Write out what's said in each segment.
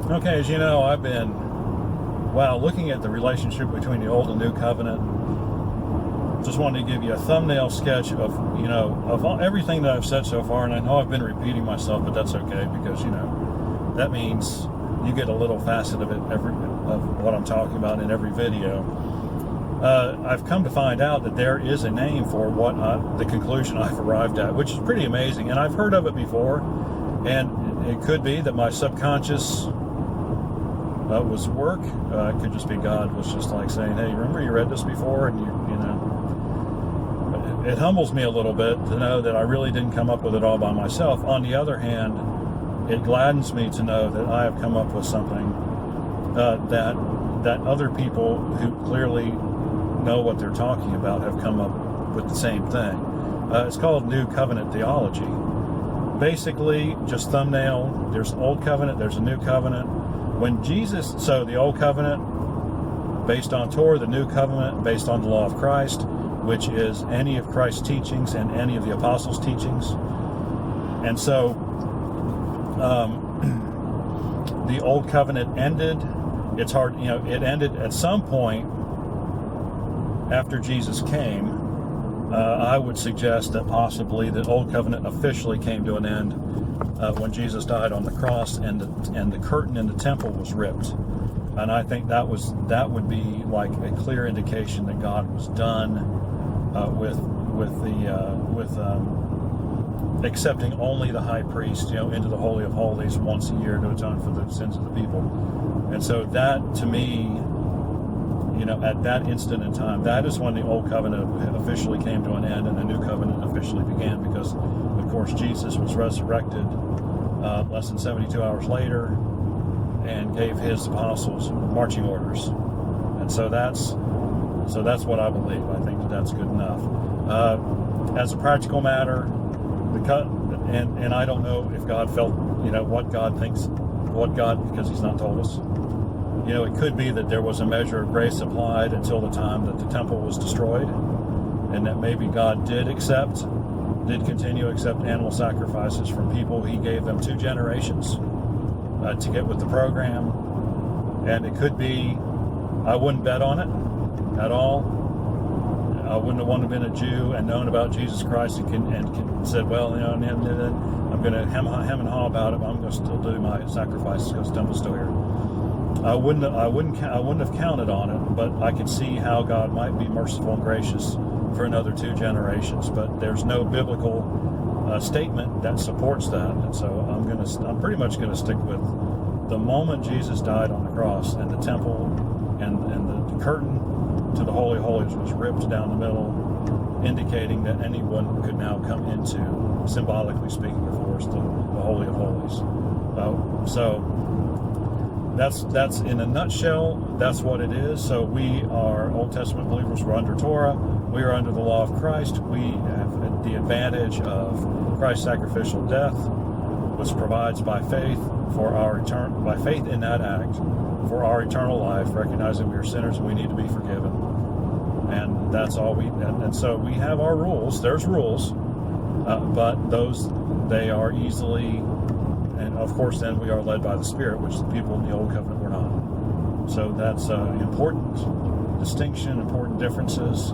Okay, as you know, I've been, looking at the relationship between the Old and New Covenant. Just wanted to give you a thumbnail sketch of everything that I've said so far, and I know I've been repeating myself, but that's okay, because, that means you get a little facet of what I'm talking about in every video. I've come to find out that there is a name for the conclusion I've arrived at, which is pretty amazing, and I've heard of it before, and it could be that my subconscious was work. It could just be God was just like saying, hey, remember you read this before? And it humbles me a little bit to know that I really didn't come up with it all by myself. On the other hand, it gladdens me to know that I have come up with something that other people who clearly know what they're talking about have come up with the same thing. It's called New Covenant Theology. Basically, just thumbnail, there's an Old Covenant, there's a New Covenant. So the Old Covenant, based on Torah, the New Covenant, based on the law of Christ, which is any of Christ's teachings and any of the apostles' teachings. And so the Old Covenant ended. It's hard, it ended at some point after Jesus came. I would suggest that possibly the Old Covenant officially came to an end when Jesus died on the cross, and the curtain in the temple was ripped. And I think that would be like a clear indication that God was done with accepting only the high priest, into the Holy of Holies once a year to atone for the sins of the people. And so that, to me, at that instant in time, that is when the Old Covenant officially came to an end and the New Covenant officially began, because, of course, Jesus was resurrected less than 72 hours later and gave his apostles marching orders. And so that's what I believe. I think that's good enough. As a practical matter, and I don't know if God felt, what God thinks, because he's not told us. It could be that there was a measure of grace applied until the time that the temple was destroyed, and that maybe God did continue to accept animal sacrifices from people. He gave them 2 generations to get with the program, and it could be, I wouldn't bet on it at all. I wouldn't have wanted to have been a Jew and known about Jesus Christ and said, well, I'm going to hem and haw about it, but I'm going to still do my sacrifices because the temple's still here. I wouldn't have counted on it, but I could see how God might be merciful and gracious for another 2 generations. But there's no biblical statement that supports that, and so I'm pretty much going to stick with the moment Jesus died on the cross and the temple and the curtain to the Holy of Holies was ripped down the middle, indicating that anyone could now come into, symbolically speaking, of course, the Holy of Holies. So that's in a nutshell, that's what it is. So we are Old Testament believers. We're under Torah. We are under the law of Christ. We have the advantage of Christ's sacrificial death, which provides by faith in that act for our eternal life, recognizing we are sinners and we need to be forgiven. And that's all and so we have our rules. There's rules, but they are easily. And of course, then we are led by the Spirit, which the people in the Old Covenant were not. So that's important distinction, important differences.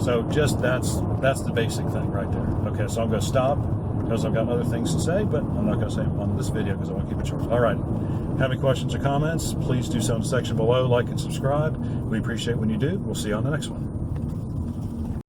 So just that's the basic thing right there. Okay, so I'm going to stop because I've got other things to say, but I'm not going to say them on this video because I want to keep it short. All right. Have any questions or comments? Please do so in the section below. Like and subscribe. We appreciate when you do. We'll see you on the next one.